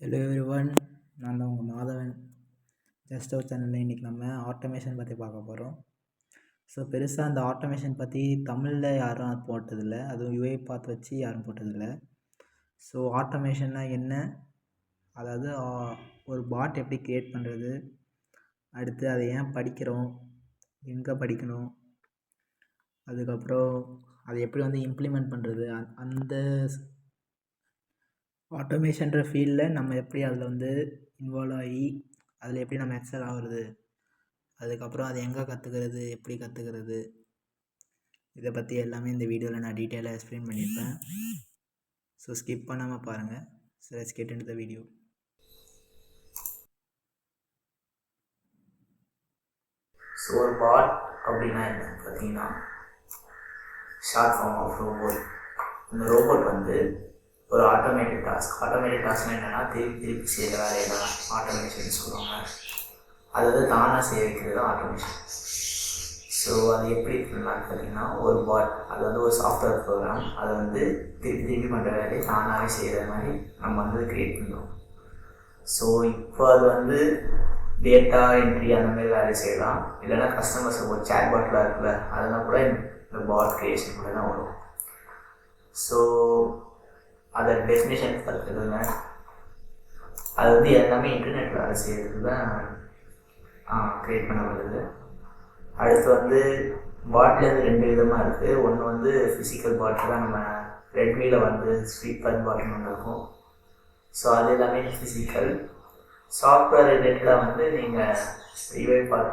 Hello everyone, நான் தான் உங்கள் மாதவன். ஜஸ்ட் ஒரு சேனலில் இன்றைக்கி நம்ம ஆட்டோமேஷன் பற்றி பார்க்க போகிறோம். ஸோ பெருசாக அந்த ஆட்டோமேஷன் பற்றி தமிழில் யாரும் அது போட்டதில்லை, அதுவும் யூஐ பார்த்து வச்சு யாரும் போட்டதில்லை. ஸோ ஆட்டோமேஷன்னா என்ன, அதாவது ஒரு பாட் எப்படி க்ரியேட் பண்ணுறது, அடுத்து அதை ஏன் படிக்கிறோம், எங்கே படிக்கணும், அதுக்கப்புறம் அதை எப்படி இம்ப்ளிமெண்ட் பண்ணுறது, அந்த ஆட்டோமேஷன்ற ஃபீல்டில் நம்ம எப்படி அதில் இன்வால்வ் ஆகி அதில் எப்படி நம்ம எக்ஸல் ஆகுறது, அதுக்கப்புறம் அதை எங்கே கற்றுக்கிறது, எப்படி கற்றுக்கிறது, இதை பற்றி எல்லாமே இந்த வீடியோவில் நான் டீட்டெயிலாக எக்ஸ்பிளைன் பண்ணியிருப்பேன். ஸோ ஸ்கிப் பண்ணாமல் பாருங்கள். So let's get into the video. So ஒரு பாட் அப்படின்னா என்ன பார்த்தீங்கன்னா, ஷார்ட் ஃபார்ம் ஆஃப் ரோபோட். இந்த ரோபோட் ஒரு ஆட்டோமேட்டிக் டாஸ்க்னா என்னென்னா திருப்பி செய்கிற வேலையெல்லாம் ஆட்டோமேஷன் சொல்லுவாங்க. அது தானாக செய்ய வைக்கிறது தான் ஆட்டோமேஷன். ஸோ அது எப்படி பண்ணலான்னு பார்த்தீங்கன்னா, ஒரு பாட் அது ஒரு சாஃப்ட்வேர் ப்ரோக்ராம், அதை திருப்பி பண்ணுற வேலையை தானாகவே செய்கிற மாதிரி நம்ம க்ரியேட் பண்ணுறோம். ஸோ இப்போ அது டேட்டா என்ட்ரி அந்த மாதிரி வேலை செய்யலாம், இல்லைன்னா கஸ்டமர்ஸ் ஒரு சேட் பாட்லாம் இருக்குல்ல, அதெல்லாம் கூட இந்த பாட் க்ரியேஷன் கூட தான் வரும். ஸோ அதை டெஃபினேஷன் பார்த்துருங்க. அது எல்லாமே இன்டர்நெட்டில் வேலை செய்கிறது தான் க்ரியேட் பண்ண வருது. அடுத்து பாட்லேருந்து 2 விதமாக இருக்குது. ஒன்று ஃபிசிக்கல் பாட்டு தான், நம்ம ரெட்மியில் ஸ்வீப்பர் பாட்டுன்னு ஒன்று இருக்கும். ஸோ அது எல்லாமே ஃபிசிக்கல். சாஃப்ட்வேர் ரிலேட்டடாக நீங்கள் யூஐ பார்ட்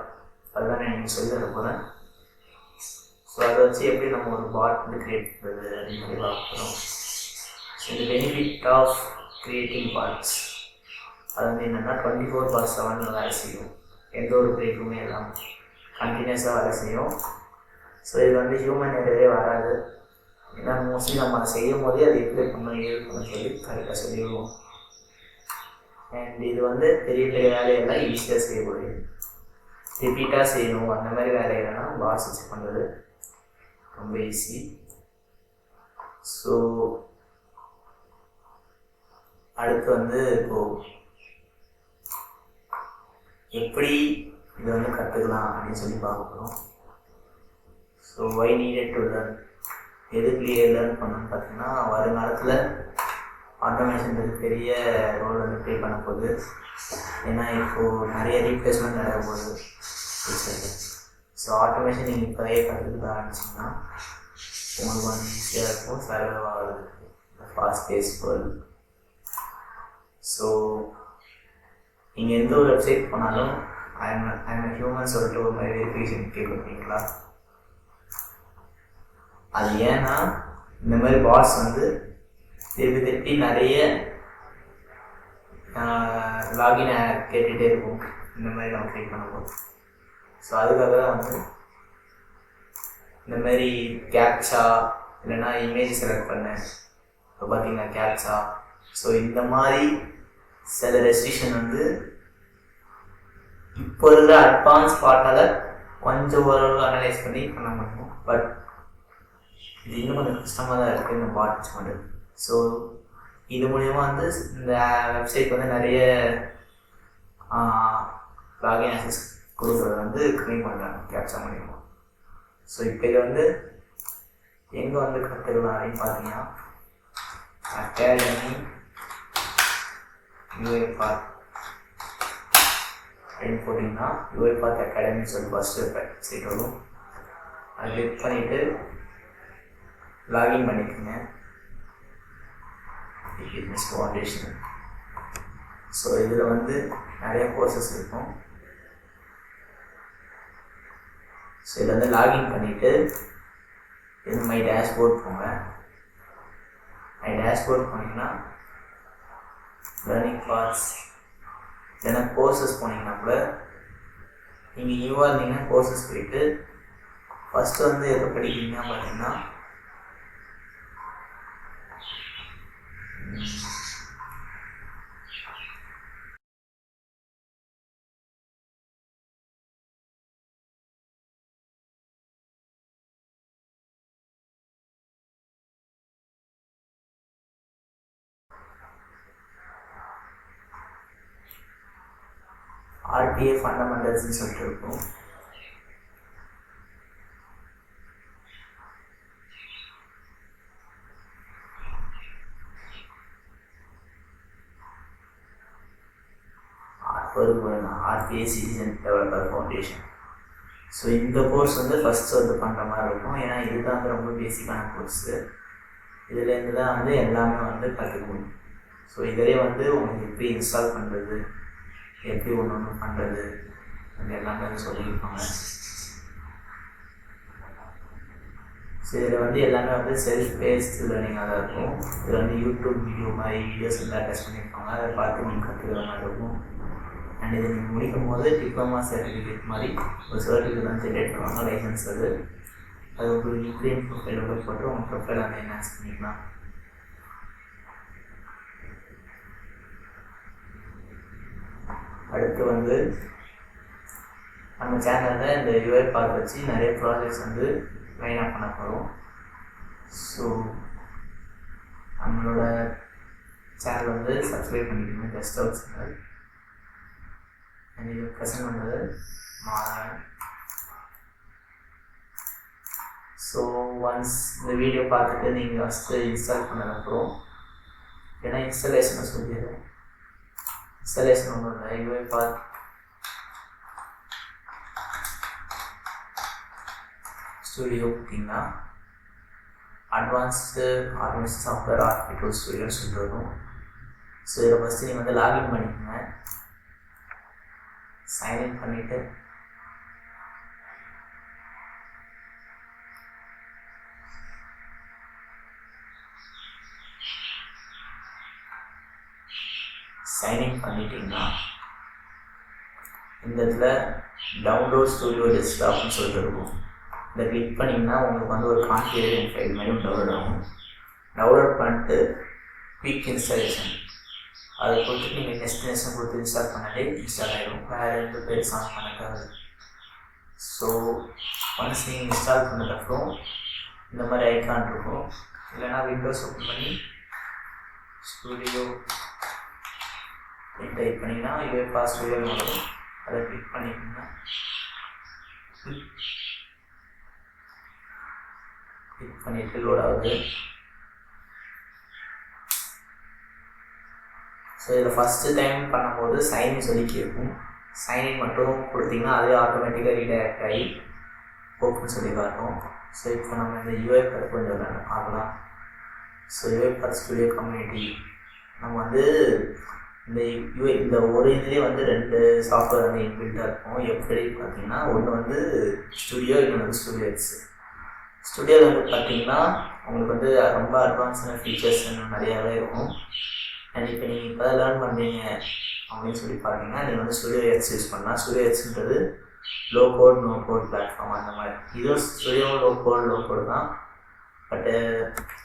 அதுதான் நீங்கள் சொல்லி தர போகிறேன். ஸோ அதை வச்சு எப்படி நம்ம ஒரு பாட் க்ரியேட் பண்ணுறது அப்படின்னு பார்க்குறோம். ஸோ இந்த பெனிஃபிட் ஆஃப் க்ரியேட்டிங் பார்ட்ஸ் அது என்னென்னா 24/7 வேலை செய்யும், எந்த ஒரு பிரேக்குமே இல்லாமல் கண்டினியூஸாக வேலை செய்யும். ஸோ இது ஹியூமன் எரரே வராது. ஏன்னா மோஸ்ட்லி நம்ம அதை செய்யும் போதே அது எப்படி பண்ணணும் ஏது பண்ணணும் சொல்லி கரெக்டாக சொல்லிடுவோம். அண்ட் இது பெரிய பெரிய வேலையெல்லாம் ஈஸியாக செய்ய முடியும். ரிப்பீட்டாக செய்யணும் அந்த மாதிரி வேலைகள்லாம் பாஸ் வச்சு பண்ணுறது ரொம்ப ஈஸி. ஸோ அடுத்து இப்போது எப்படி இதை கற்றுக்கலாம் அப்படின்னு சொல்லி பார்க்க போகிறோம். So why needed to learn, எதுக்கு லேர்ன் பண்ணணும்னு பார்த்தீங்கன்னா, வருங்காலத்தில் ஆட்டோமேஷன் பெரிய ரோல் ப்ளே பண்ண போகுது. ஏன்னா இப்போது நிறைய ரீப்ளேஸ்மெண்ட் நடக்க போகுது ஃபியூச்சரில். ஸோ ஆட்டோமேஷன் நீங்கள் இப்போதையே கற்றுக்கிட்டு ஆரம்பிச்சிங்கன்னா உங்களுக்கு ஈஸியாக இருக்கும் சர்வைவ் ஆகிறதுக்கு, ஃபாஸ்ட் பேஸ் வேர்ல்டு. ஸோ நீங்கள் எந்த ஒரு வெப்சைட் போனாலும் ஐம் ஹியூமன் சொல்லிட்டு ஒரு மாதிரி வெரிஃபிகேஷன் கேட்குறீங்களா? அது ஏன்னா இந்த மாதிரி பாட்ஸ் திருப்பி நிறைய லாகின் கேட்டுகிட்டே இருக்கும் இந்த மாதிரி நம்ம க்ரியேட் பண்ணும்போது. ஸோ அதுக்காக தான் இந்த மாதிரி கேப்சா இல்லைன்னா இமேஜ் செலக்ட் பண்ணேன், இப்போ பார்த்தீங்கன்னா கேப்சா. ஸோ இந்த மாதிரி சில ரெஸ்ட்ரிக்ஷன் இப்போ இருக்கிற அட்வான்ஸ் பார்ட்டால் கொஞ்சம் ஓரளவு அனலைஸ் பண்ணி பண்ண முடியும். பட் இது இன்னும் கொஞ்சம் கஷ்டமாக தான் இருக்குது இந்த பாட்ஸ் பண்ணுறது. ஸோ இது மூலயமா இந்த வெப்சைட் நிறைய லாகின் ஆக்சஸ் கொடுக்குறது க்ளீன் பண்ணுறாங்க கேப்சா மூலியமாக. ஸோ இப்போ இது எங்கே கற்றுக்கலாம் அப்படின்னு பார்த்தீங்கன்னா, அகாடமி யூஐ பார்ட் அப்படின்னு போட்டிங்கன்னா யூஐ பார்ட் அகாடமின்னு சொல்லி ஃபஸ்ட்டு வெப்சைட் வரும். அதை கிளிக் பண்ணிவிட்டு லாகின் பண்ணிக்கோங்க. Fitness foundation. ஸோ இதில் நிறைய கோர்சஸ் இருக்கும். ஸோ இதில் லாகின் பண்ணிவிட்டு இது மை டேஷ்போர்ட் போங்க. மை டேஷ்போர்ட் போனீங்கன்னா லேர்னிங் பார்ட்ஸ் இல்லைன்னா கோர்சஸ் போனீங்கன்னா கூட நீங்கள் நியூவாக இருந்தீங்கன்னா கோர்சஸ் போயிட்டு ஃபஸ்ட்டு எப்போ படிக்கிறீங்கன்னா பார்த்தீங்கன்னா RPA ஃபண்டமெண்டல்ஸ்னு சொல்லிட்டு இருக்கும். RPA citizen developer foundation. So இந்த கோர்ஸ் வந்து ஃபஸ்ட்டு வந்து பண்ணுற மாதிரி இருக்கும். ஏன்னா இதுதான் வந்து ரொம்ப பேசிக்கான கோர்ஸு. இதுலேருந்து தான் வந்து எல்லாமே வந்து கற்றுக்க முடியும். ஸோ இதிலே வந்து உங்களுக்கு எப்படி இன்ஸ்டால் பண்ணுறது, எப்படி ஒன்று ஒன்று பண்ணுறது, அது எல்லாமே வந்து சொல்லியிருப்பாங்க. ஸோ இதில் வந்து எல்லாமே வந்து செல்ஃப் பேஸ்ட் லேர்னிங்காக தான் இருக்கும். இதில் வந்து யூடியூப் வீடியோ மாதிரி வீடியோஸ் வந்து அட்டாச் பண்ணியிருப்பாங்க. அதை பார்த்து நீங்கள் கற்றுக்கிற மாதிரி இருக்கும். அண்ட் இதை நீங்கள் முடிக்கும் போது டிப்ளமா சர்டிஃபிகேட் மாதிரி ஒரு சர்டிஃபிகேட் வந்து ஜென்ரேட் பண்ணுவாங்க, லைசன்ஸ் அது உங்களுக்கு லிங்க்டின் ப்ரொஃபைலோட போட்டு உங்கள் ப்ரொஃபைல் வந்து என்ஹான்ஸ் பண்ணிக்கலாம். அடுத்து வந்து நம்ம சேனலில் இந்த UiPath வச்சு நிறைய ப்ராஜெக்ட்ஸ் வந்து லைனாக பண்ண போகிறோம். ஸோ நம்மளோட சேனல் வந்து சப்ஸ்கிரைப் பண்ணிக்கணும், ஜஸ்ட் அவுட் சேனல். அண்ட் இது ப்ரெசென்ட் பண்ணுறது மாதவன். ஸோ ஒன்ஸ் இந்த வீடியோ பார்த்துட்டு நீங்கள் ஃபஸ்ட்டு இன்ஸ்டால் பண்ணதுக்கப்புறம் ஏன்னா இன்ஸ்டாலேஷனை சொல்லிடுறேன். இன்ஸ்டாலேஷன் ஒன்றும் இல்லை, UiPath ஸ்டுடியோ பார்த்தீங்கன்னா அட்வான்ஸ்டு ஆட்டோமேஷன் சாஃப்ட்வேர் ஆர்கிடெக்ட் ஸ்டுடியோன்னு சொல்லிட்டு வரும். ஸோ இதில் ஃபஸ்ட்டு நீங்கள் வந்து லாகின் பண்ணிக்கோங்க. சைன்இன் பண்ணிவிட்டு சைன்இன் பண்ணிட்டீங்கன்னா இந்த இடத்துல டவுன்லோட் ஸ்டுடியோ டெஸ்க்டாப்னு சொல்லிட்டு இருக்கும். இதை கிளிக் பண்ணிங்கன்னா உங்களுக்கு வந்து ஒரு கான்ஃபிகரேஷன் ஃபைல் மாதிரி டவுன்லோட் ஆகும். டவுன்லோட் பண்ணிட்டு குயிக் இன்ஸ்டாலேஷன் அதை கொடுத்து நீங்கள் டெஸ்டினேஷன் கொடுத்து இன்ஸ்டால் பண்ணாலே இன்ஸ்டால் ஆகிடும். வேறு எந்த பெருசாக பண்ணக்காது. ஸோ ஒன்ஸ் நீங்கள் இன்ஸ்டால் பண்ணதுக்கப்புறம் இந்த மாதிரி ஐக்கான் இருக்கும். இல்லைனா விண்டோஸ் ஓப்பன் பண்ணி ஸ்டுடியோ டைப் பண்ணிங்கன்னா UiPath ஸ்டுடியோ வரும். அதை கிளிக் பண்ணிங்கன்னா கிளிக் பண்ணிட்டு லோட் ஆகுது. ஸோ இதில் ஃபஸ்ட்டு டைம் பண்ணும்போது சைன்இன் சொல்லி கேட்கும். சைன்இன் மட்டும் கொடுத்தீங்கன்னா அதே ஆட்டோமேட்டிக்காக ரீடைரக்ட் ஆகி ஓப்பன் சொல்லி காட்டும். ஸோ இப்போ நம்ம இந்த UiPath கொஞ்சம் பார்க்கலாம். ஸோ UiPath ஸ்டுடியோ கம்யூனிட்டி நம்ம வந்து இந்த ஒரு இதுலேயே வந்து 2 சாஃப்ட்வேர் வந்து இன்பில்ட்டாக இருக்கும். எப்படி பார்த்தீங்கன்னா ஒன்று வந்து ஸ்டுடியோ, இன்னொன்று வந்து ஸ்டுடியோ எக்ஸ். ஸ்டுடியோவில் வந்து பார்த்தீங்கன்னா உங்களுக்கு வந்து ரொம்ப அட்வான்ஸான ஃபீச்சர்ஸ் இன்னும் நிறையாவே இருக்கும். அண்ட் இப்போ நீங்கள் இப்போ தான் லேர்ன் பண்ணுறீங்க அப்படின்னு சொல்லி பார்த்தீங்கன்னா நீங்கள் வந்து ஸ்டுடியோ எக்ஸ் யூஸ் பண்ணலாம். ஸ்டுடியோ எக்ஸ்ன்றது low code no code platform அந்த மாதிரி. இதுவும் ஸ்டுடியோ லோ கோட் தான். பட்டு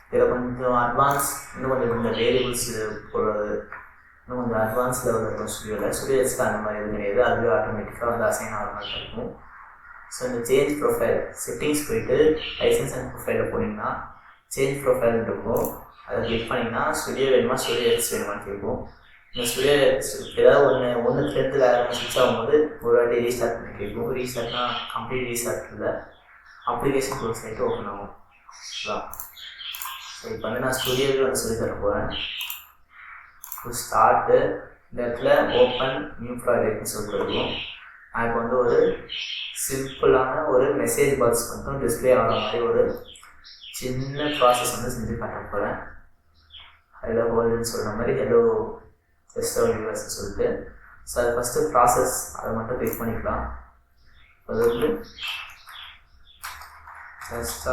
இதில் கொஞ்சம் அட்வான்ஸ், இன்னும் கொஞ்சம் வேரியபிள்ஸ் போடுறது இன்னும் கொஞ்சம் அட்வான்ஸ் லெவலில் இருக்கும் ஸ்டுடியோவில். ஸ்டுடியோ எக்ஸில் அந்த மாதிரி எதுவும் கிடையாது. அதுவே ஆட்டோமேட்டிக்காக வந்து அசைன் ஆகிற மாதிரி இருக்கும். ஸோ இந்த சேஞ்ச் ப்ரொஃபைல் செட்டிங்ஸ் போயிட்டு லைசன்ஸ் அண்ட் ப்ரொஃபைலில் போனீங்கன்னா சேஞ்ச் ப்ரொஃபைல் இருக்கும். அதை கிளிக் பண்ணிங்கன்னா ஸ்டுடியோ வேணுமா ஸ்டுடியோ எக்ஸ் வேணுமான்னு கேட்கும். இந்த ஸ்டுடியோ ஏதாவது ஒன்றுலேருந்து வேறு ஸ்விட்ச் ஆகும்போது ஒரு வாட்டி ரீஸ்டார்ட் பண்ணி கேட்கும். ரீஸ்டார்ட்னா கம்ப்ளீட் ரீஸ்டார்ட் இல்லை, அப்ளிகேஷன் க்ளோஸ் ஆகிட்டு ஓப்பன் ஆகும். அதான் ஸோ இப்போ வந்து நான் ஸ்டுடியோவில் வந்து சொல்லி தர போகிறேன். ஸ்டார்ட்டு இந்த இடத்துல ஓப்பன் நியூ ப்ராஜெக்ட்னு சொல்லிட்டு இருக்கும். நான் இப்போ வந்து ஒரு சிம்பிளான ஒரு மெசேஜ் பாக்ஸ் மட்டும் டிஸ்பிளே ஆகிற மாதிரி ஒரு சின்ன ப்ராசஸ் வந்து செஞ்சு காட்ட போகிறேன். ஹலோ வேர்ல்டுன்னு சொல்கிற மாதிரி ஹலோ ஜஸ்ட் யூனிவர்ஸ்ன்னு சொல்லிட்டு. ஸோ அது ஃபஸ்ட்டு ப்ராசஸ் அதை மட்டும் கிளிக் பண்ணிக்கலாம். அது வந்து ஜஸ்ட்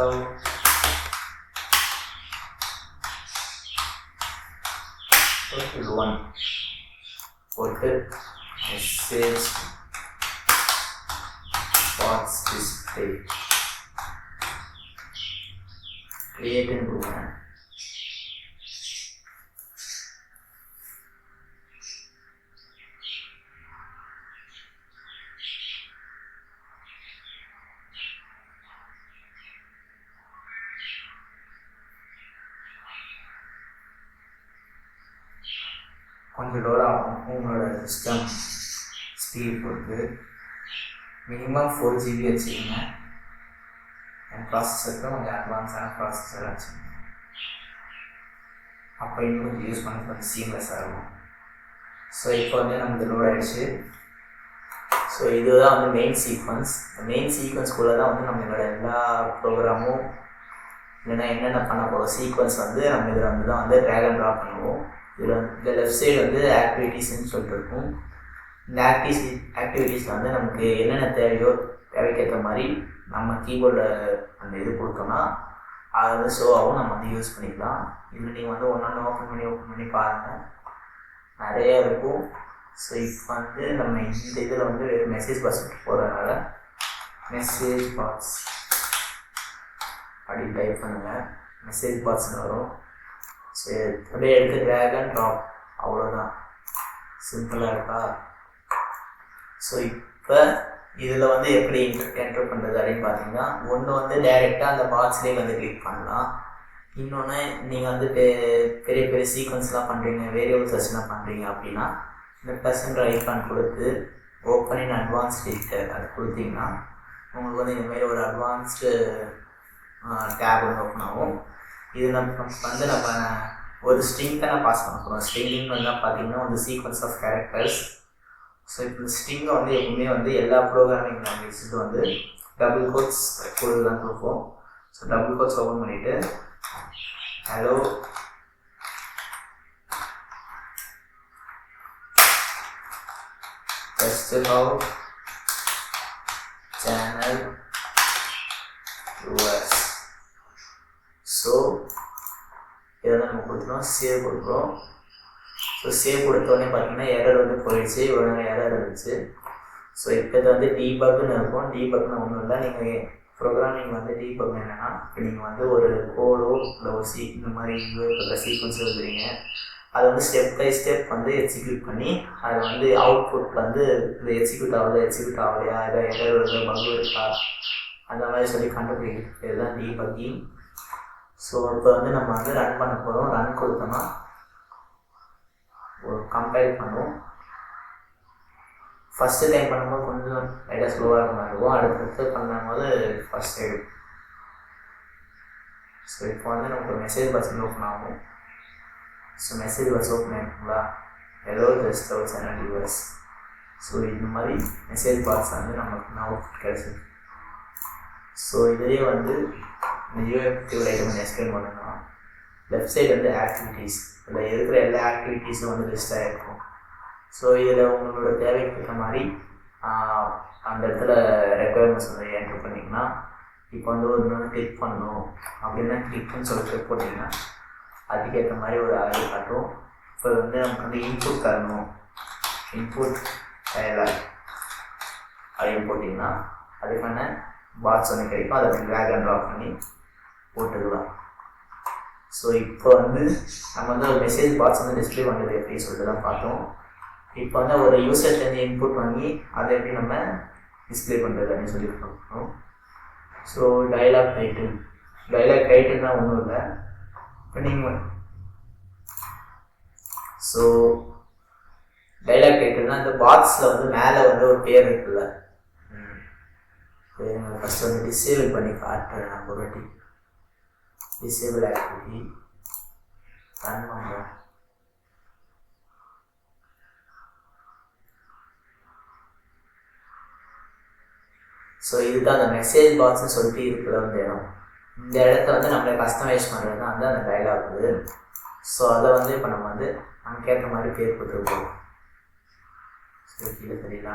ஒன் போட்டு மெசேஜ் பாக்ஸ் டிஸ்பிளே கிரியேட்னு கொடுங்க. கொஞ்சம் லோட் ஆகும் உங்களோட சிஸ்டம் ஸ்பீட் பொறுத்து மினிமம் 4 GB வச்சுக்கோங்க. என் ப்ராசஸருக்கு கொஞ்சம் அட்வான்ஸான ப்ராசஸர் வச்சுக்கோங்க. அப்போ இன்னும் கொஞ்சம் யூஸ் பண்ணி கொஞ்சம் சீம்லெஸ்ஸாக இருக்கும். ஸோ இப்போ வந்து நமக்கு லோட் ஆகிடுச்சு. ஸோ இதுதான் வந்து மெயின் சீக்வன்ஸ். இந்த மெயின் சீக்வன்ஸ்குள்ளே தான் வந்து நம்மளோட எல்லா ப்ரோக்ராமும் இல்லைன்னா என்னென்ன பண்ண போகிறோம் சீக்வன்ஸ் வந்து நம்ம இதில் வந்து தான் வந்து ட்ராக் அண்ட் ட்ராப் பண்ணுவோம். இதில் வந்து இந்த லெஃப்ட் சைடு வந்து ஆக்டிவிட்டீஸ்ன்னு சொல்லிட்டு இருக்கும். இந்த ஆக்டிவிட்டீஸில் வந்து நமக்கு என்னென்ன தேவைக்கேற்ற மாதிரி நம்ம கீபோர்டில் அந்த இது கொடுத்தோம்னா அது வந்து ஷோ ஆகும், நம்ம வந்து யூஸ் பண்ணிக்கலாம். இதில் நீங்கள் வந்து ஒன்று ஓப்பன் பண்ணி பாருங்கள், நிறையா இருக்கும். ஸோ இப்போ வந்து நம்ம இந்த இதில் வந்து மெசேஜ் பாக்ஸ் போகிறதுனால மெசேஜ் பாக்ஸ் அப்படின்னு டைப் பண்ணுங்கள், மெசேஜ் பாக்ஸ்னு வரும். சரி, அப்படியே எடுத்து ட்ராக் அண்ட் ட்ராப், அவ்வளோதான், சிம்பிளாக இருக்கா? ஸோ இப்போ இதில் வந்து எப்படி என்டர் பண்ணுறது அப்படின்னு பார்த்தீங்கன்னா, ஒன்று வந்து டைரெக்டாக அந்த பாக்ஸ்லேயே வந்து கிளிக் பண்ணலாம். இன்னொன்று நீங்கள் வந்து பெரிய பெரிய சீக்வன்ஸ்லாம் பண்ணுறீங்க, வேரியபிள் சர்ச்லாம் பண்ணுறீங்க அப்படின்னா இந்த +ன்ற ஐக்கான் கொடுத்து ஓப்பன் இன் அட்வான்ஸ்ட் எடிட்டர் அது கொடுத்தீங்கன்னா உங்களுக்கு வந்து இந்தமாரி ஒரு அட்வான்ஸ்டு டேப் வந்து ஓப்பன் ஆகும். இது நம்ம ஒரு ஸ்ட்ரிங் தான் பாஸ் பண்ண போகிறோம். ஸ்ட்ரிங்கிங் வந்து பார்த்தீங்கன்னா வந்து சீக்வன்ஸ் ஆஃப் கேரக்டர்ஸ். ஸோ இப்போ ஸ்ட்ரிங்கை வந்து எப்பவுமே வந்து எல்லா ப்ரோக்ராமிங் லாங்குவேஜஸுக்கு வந்து டபுள் கோட்ஸ் கொடுத்து தான் கொடுப்போம். ஸோ டபுள் கோட்ஸ் ஓப்பன் பண்ணிவிட்டு hello test how channel viewers. So இதெல்லாம் நம்ம கொடுத்துருவோம், சேவ் கொடுக்குறோம். ஸோ சேவ் கொடுத்தோடனே பார்த்தீங்கன்னா எரர் வந்து போயிடுச்சு, இவ்வளோ நேரம் எரர் இருந்துச்சு. ஸோ இப்போ இது வந்து டீபக்னு இருக்கும். டீபக்னு ஒன்றும் இல்லை, நீங்கள் ப்ரோக்ராமிங் வந்து டீபக் என்னென்னா, இப்போ நீங்கள் வந்து ஒரு கோடோ இல்லை ஒரு இந்த மாதிரி சீக்வன்ஸ் எழுதுறீங்க, அதை வந்து ஸ்டெப் பை ஸ்டெப் வந்து எக்ஸிக்யூட் பண்ணி அதை வந்து அவுட்புட் வந்து இது எக்ஸிக்யூட் ஆகலையா, எதாவது எரர் வருது, பங்கு இருக்கா, அந்த மாதிரி சொல்லி கண்டுபிடிக்கிறது இதுதான் டீபக்கிங். ஸோ இப்போ வந்து நம்ம வந்து ரன் பண்ண போகிறோம். ரன் கொடுத்தோம்னா ஒரு கம்பைல் பண்ணுவோம். ஃபஸ்ட்டு டைம் பண்ணும்போது கொஞ்சம் லைட்டாக ஸ்லோவாக இருக்க மாதிரி இருக்கும், அடுத்தடுத்து பண்ணும்போது ஃபஸ்ட் ஆகிடும். ஸோ இப்போ வந்து நமக்கு ஒரு மெசேஜ் பாக்ஸ் ஓப்பன் ஆகும். ஸோ மெசேஜ் பாக்ஸ் ஓப்பன் ஆகிருக்குங்களா, ஏதோ ஜஸ்ட் ஒரு சேனல் வியூவர்ஸ். ஸோ இந்த மாதிரி மெசேஜ் பாக்ஸ் வந்து நமக்கு அவுட்புட் கிடச்சிருக்கு. ஸோ இதையே வந்து இந்த யூஎஃப்டிவ் லைட்டை கொஞ்சம் எக்ஸ்பிளைன் பண்ணணும்னா, லெஃப்ட் சைடு வந்து ஆக்டிவிட்டீஸ், இதில் இருக்கிற எல்லா ஆக்டிவிட்டீஸும் வந்து லிஸ்ட் ஆகிருக்கும். ஸோ இதில் உங்களோட தேவைக்கு தக்க மாதிரி அந்த இடத்துல ரெக்குயர்மெண்ட்ஸ் வந்து என்டர் பண்ணிங்கன்னா, இப்போ வந்து ஒரு நாள் கிளிக் பண்ணணும் அப்படின்னா கிளிக்னு சொல்லிட்டு போட்டிங்கன்னா அதுக்கேற்ற மாதிரி ஒரு ஆடியோ காட்டும். இப்போ வந்து நமக்கு வந்து இன்புட் தரணும், இன்புட் டயலாக் அப்படின்னு போட்டிங்கன்னா அதுக்கான பாக்ஸ் ஒன்று கிடைக்கும், அதை ட்ராக் அண்ட் ட்ராப் பண்ணி போட்டுக்கலாம். ஸோ இப்போ வந்து நம்ம வந்து ஒரு மெசேஜ் பாக்ஸ் வந்து டிஸ்பிளே பண்ணுறது எப்படி சொல்லிட்டு தான் பார்த்தோம். இப்போ வந்து ஒரு யூசர்லேருந்து இன்புட் வாங்கி அதை எப்படி நம்ம டிஸ்பிளே பண்ணுறது அப்படின்னு சொல்லி பார்க்கணும். ஸோ டைலாக் டைட்டில் தான் ஒன்றும் இல்லை. இப்போ நீங்கள் ஸோ டைலாக் டைட்டில்னா இந்த பாக்ஸில் வந்து மேலே வந்து ஒரு பேர் இருக்குல்ல, ஃபஸ்ட்டு வந்து டிசேபிள் பண்ணி காட்டுறேன். நான் ஒரு வாட்டி டிசேபிள் ஆக்டிவிட்டி ரன் பண்ணுறேன். ஸோ இதுதான் அந்த மெசேஜ் பாக்ஸ்ன்னு சொல்லிட்டு இருக்கிற வந்து இடம். இந்த இடத்த வந்து நம்மளை கஸ்டமைஸ் பண்ணுறது தான் வந்து அந்த டைலாக் வந்து. ஸோ அதை வந்து இப்போ நம்ம வந்து நமக்கு ஏற்ற மாதிரி பேர் கொடுத்துருப்போம். ஸோ கீழே தெரியல.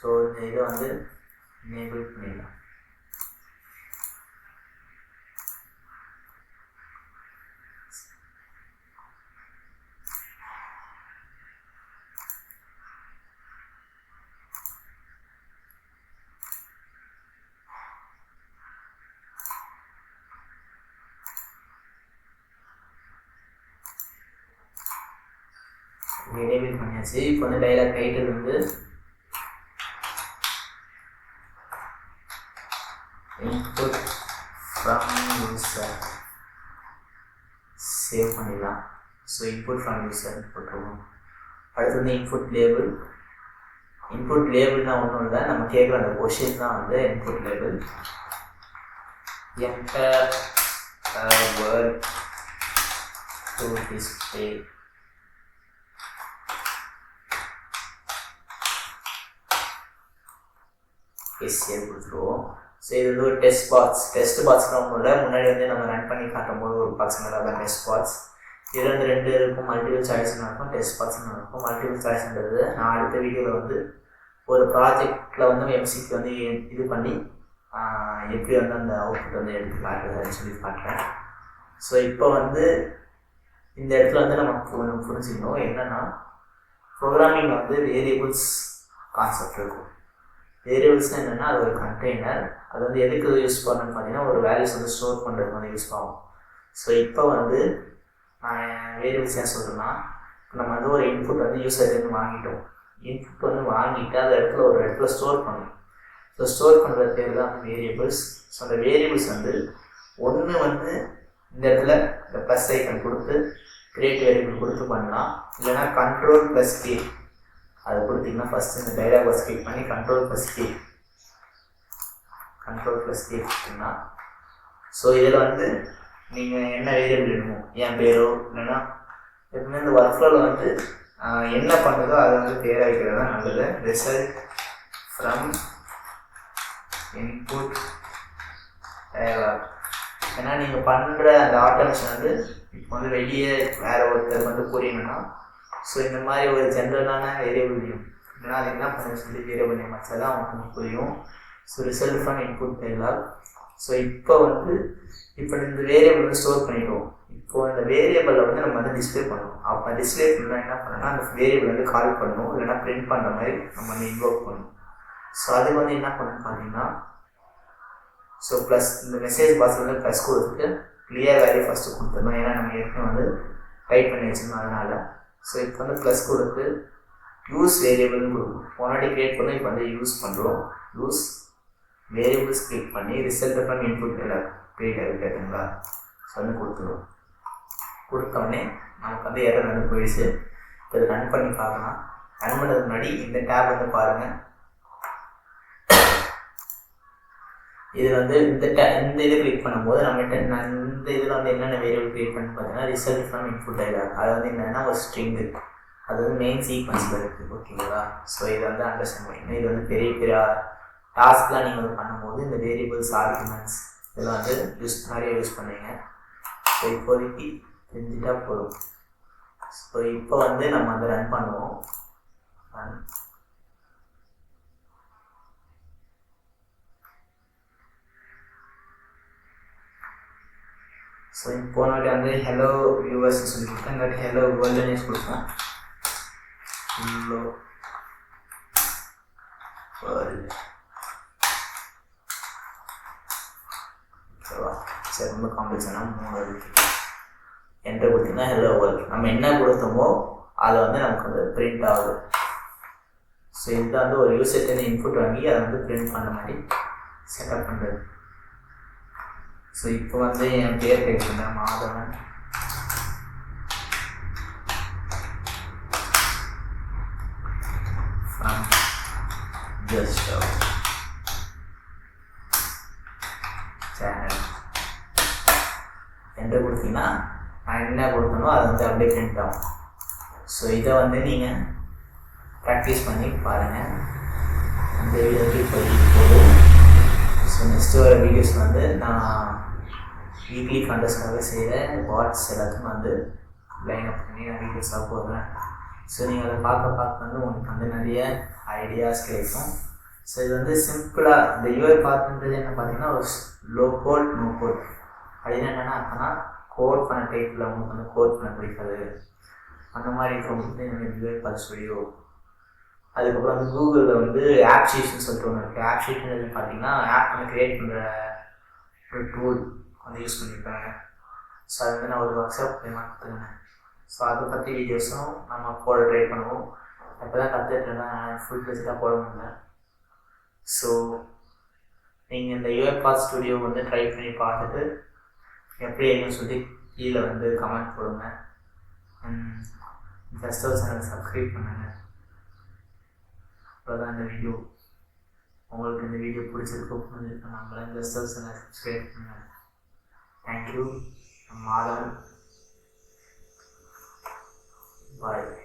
ஸோ இந்த இதை வந்து எனேபிள் பண்ணிடலாம். எனேபிள் பண்ணியாச்சு. இப்போ வந்து டைலாக் டைட்டில் வந்து இன்புட் ஃப்ரம் யூசர் சேவ் பண்ணிடலாம். ஸோ இன்புட் ஃப்ரம் யூசர் போட்டுருவோம். அடுத்து வந்து இன்புட் லேபிள் இன்புட் லேபிள்னா ஒன்றும் இல்லை, நம்ம கேட்குற அந்த கொஷின் தான் வந்து input label. Enter word to display எஸ்ஏ கொடுத்துருவோம். ஸோ இது வந்து ஒரு டெஸ்ட் பாக்ஸ்க்கு ஒன்றும் இல்லை, முன்னாடி வந்து நம்ம ரன் பண்ணி காட்டும் போது ஒரு பாக்ஸ் தான் டெஸ்ட் பாக்ஸ். இது வந்து 2 இருக்கும், மல்டிபிள் சாய்ஸ்னு இருக்கும், டெஸ்ட் பாக்ஸ்னு இருக்கும். மல்டிபிள் சாய்ஸ்ன்றது நான் அடுத்த வீடியோவில் வந்து ஒரு ப்ராஜெக்டில் வந்து எம்சிக்கு வந்து இது பண்ணி எப்படி வந்து அந்த அவுட்புட் வந்து எடுத்து காட்டுறதுன்னு சொல்லி காட்டுறேன். ஸோ இப்போ வந்து இந்த இடத்துல வந்து நமக்கு ஒன்று புரிஞ்சுக்கணும், என்னென்னா ப்ரோக்ராமிங்கில் வந்து வேரியபிள்ஸ் கான்செப்ட் இருக்கும். வேரியபிள்ஸ்னால் என்னென்னா அது ஒரு கண்டெய்னர், அது வந்து எதுக்கு யூஸ் பண்ணணும்னு பார்த்தீங்கன்னா ஒரு வேல்யூஸ் வந்து ஸ்டோர் பண்ணுறதுக்கு வந்து யூஸ் ஆகும். ஸோ இப்போ வந்து நான் வேரியபிள்ஸ் ஏன் சொல்கிறேன்னா, நம்ம வந்து ஒரு இன்புட் வந்து யூசர்லேருந்து வாங்கிட்டோம். இன்புட் வந்து வாங்கிட்டு அந்த ஒரு இடத்துல ஸ்டோர் பண்ணணும். ஸோ ஸ்டோர் பண்ணுற பேர் தான் வேரியபிள்ஸ். ஸோ அந்த வேரியபிள்ஸ் வந்து ஒன்று வந்து இந்த இடத்துல இந்த ப்ளஸ் ஐக்கன் கொடுத்து கிரியேட் வேரியபிள் கொடுத்து பண்ணலாம், இல்லைனா கண்ட்ரோல் ப்ளஸ் கே அது கொடுத்திங்கன்னா ஃபஸ்ட்டு இந்த டைலாக் பாக்ஸ் கிளிக் பண்ணி கண்ட்ரோல் ப்ளஸ் கே கொடுத்திங்கன்னா ஸோ இதில் வந்து நீங்கள் என்ன வேரியபிள் வேணுமோ, என் பேரோ இல்லைன்னா எப்பவுமே இந்த ஒர்க் ஃப்ளோவில் வந்து என்ன பண்ணுதோ அதை வந்து பேராக வைக்கிறது தான் நல்லது. Result from input dialog. ஏன்னா நீங்கள் பண்ணுற அந்த ஆட்டோமேஷன் வந்து இப்போ வந்து வெளியே வேறு ஒருத்தர் வந்து புரியணும்னா ஸோ இந்த மாதிரி ஒரு ஜென்ரலான வேரியபிள் நேம் இல்லைனா அது என்ன பண்ண சொல்லி வேரியபிள் நேம் வச்சா தான் அவங்களுக்கு புரியும். So result from input dialog. So இப்போ வந்து இந்த வேரியபிள் வந்து ஸ்டோர் பண்ணிடுவோம். இப்போது இந்த வேரியபிளை வந்து நம்ம வந்து டிஸ்பிளே பண்ணணும். அப்போ டிஸ்பிளே பண்ணால் என்ன பண்ணணும்னா அந்த வேரியபிள் வந்து கால் பண்ணணும், இல்லைனா பிரிண்ட் பண்ணுற மாதிரி நம்ம வந்து இன்வோக் பண்ணணும். ஸோ அதுக்கு வந்து என்ன பண்ணணும் பார்த்தீங்கன்னா, ஸோ ப்ளஸ் இந்த மெசேஜ் பாக்ஸில் வந்து ப்ளஸ் கொடுத்துட்டு கிளியர் வேல்யூ ஃபஸ்ட்டு கொடுத்துடணும், ஏன்னா நம்ம ஏற்கனவே வந்து டைப் பண்ணி வச்சுருந்தோம் அதனால். ஸோ இப்போ வந்து ப்ளஸ் கொடுத்து யூஸ் வேரியபிள்னு கொடுக்கும். முன்னாடி க்ரியேட் பண்ணி இப்போ வந்து யூஸ் பண்ணுறோம். யூஸ் வேரியபிள்ஸ் கிளிக் பண்ணி ரிசல்ட் ஃப்ரம் இன்புட் கிரியேட் ஆகிட்டுங்களா. ஸோ வந்து கொடுத்துருவோம். கொடுத்தோடனே நமக்கு வந்து எரர் வந்து போயிடுச்சு. இப்போ இதை ரன் பண்ணி பார்க்கலாம். ரன் பண்ணுறதுக்கு முன்னாடி இந்த டேப் வந்து பாருங்கள். இது வந்து இந்த இதை கிளிக் பண்ணும்போது நம்மகிட்ட இந்த இதில் வந்து என்னென்ன வேரியபிள் கிரியேட் பண்ணி பார்த்தீங்கன்னா ரிசல்ட் ஃப்ரம் இன்புட் டயலாக். அது வந்து என்னென்னா ஒரு ஸ்ட்ரிங்கு, அது வந்து மெயின் சீக்வன்ஸில் இருக்குது. ஓகேங்களா. ஸோ இதை வந்து அண்டர்ஸ்டாண்ட் பண்ணிக்கணும். இது வந்து பெரிய பெரிய டாஸ்க்லாம் நீங்கள் வந்து பண்ணும்போது இந்த வேரியபிள்ஸ் ஆர்குமெண்ட்ஸ் இதெல்லாம் வந்து நிறைய யூஸ் பண்ணுவீங்க. ஸோ இப்போதைக்கு தெரிஞ்சுட்டா போதும். ஸோ இப்போ வந்து நம்ம அதை ரன் பண்ணுவோம். ஸோ இப்போ நாட்டி வந்து ஹலோ வியூவர்ஸ்ன்னு சொல்லி கொடுத்தேன். இல்லாட்டி ஹலோ வேர்ல்டு நியூஸ் கொடுத்தேன். Hello world. ஓகேவா. சரி, ரொம்ப காம்ப்ளெக்ஸான 3 இருக்குது. என்ட்ரு கொடுத்தீங்கன்னா ஹலோ வேர்ல்டு. நம்ம என்ன கொடுத்தோமோ அதை வந்து நமக்கு வந்து பிரிண்ட் ஆகுது. ஸோ இதுதான் வந்து ஒரு யூசர்லேருந்து இன்புட் வாங்கி அதை வந்து பிரிண்ட் பண்ண மாதிரி செட்டப் பண்ணுறது. ஸோ இப்போ வந்து என் பேர் கேட்குறேன் மாதவன். ஜஸ்ட் சேனல் என்ட்ரு கொடுத்தீங்கன்னா நான் என்ன கொடுத்தனோ அதை வந்து அப்படியே பிரிண்ட் ஆகும். ஸோ இதை வந்து நீங்கள் ப்ராக்டிஸ் பண்ணி பாருங்கள். அந்த வீடியோக்கு போதும். ஸோ நெக்ஸ்ட்டு வர வீடியோஸ் வந்து நான் வீக்லி கண்டஸ்டாக செய்கிற வாட்ஸ் எல்லாத்தையும் வந்து லைன் அப் பண்ணி நான் வீடியோஸாக போடுறேன். ஸோ நீங்கள் அதை பார்க்க வந்து உங்களுக்கு வந்து நிறைய ஐடியாஸ் கிடைக்கும். ஸோ இது வந்து சிம்பிளாக இந்த யூஐ பார்க்குன்றது என்ன பார்த்தீங்கன்னா ஒரு லோ கோட் நோ கோட் அப்படின்னு என்னென்னா அப்போனா கோட் பண்ண டைப்பில் உங்களுக்கு வந்து கோட் பண்ண பிடிக்காது அந்த மாதிரி இருக்கிறவங்களுக்கு இந்த யூஐ பார்த்து ஸ்டுடியோ. அதுக்கப்புறம் வந்து கூகுளில் வந்து ஆப் ஷீட்ஸ்னு சொல்லிட்டு ஒன்று இருக்குது. ஆப் ஷீட்னு பார்த்தீங்கன்னா ஆப் வந்து க்ரியேட் பண்ணுற ஒரு டூல் வந்து யூஸ் பண்ணியிருக்காங்க. ஸோ அது வந்து நான் ஒரு ஒர்க் ஷாப் கற்றுக்கினேன். ஸோ அதை பற்றி வீடியோஸும் நம்ம போட ட்ரை பண்ணுவோம். அப்போ தான் கற்றுட்டுருந்தேன், ஃபுல் ஃப்ளெஜ்டாக போட முடியல. ஸோ நீங்கள் இந்த யூஎஃப்ஆர் ஸ்டுடியோ வந்து ட்ரை பண்ணி பார்த்துட்டு எப்படி இருக்குன்னு சொல்லி கீழே வந்து கமெண்ட் போடுங்க. ஜஸ்ட் சேனல் சப்ஸ்கிரைப் பண்ணுங்கள். அவ்வளோதான் இந்த வீடியோ. உங்களுக்கு இந்த வீடியோ பிடிச்சிருக்கு நம்மள கெஸ்ட் ஹவுஸை சப்ஸ்கிரைப் பண்ணுங்கள். தேங்க்யூ. மாதவன். பாய்.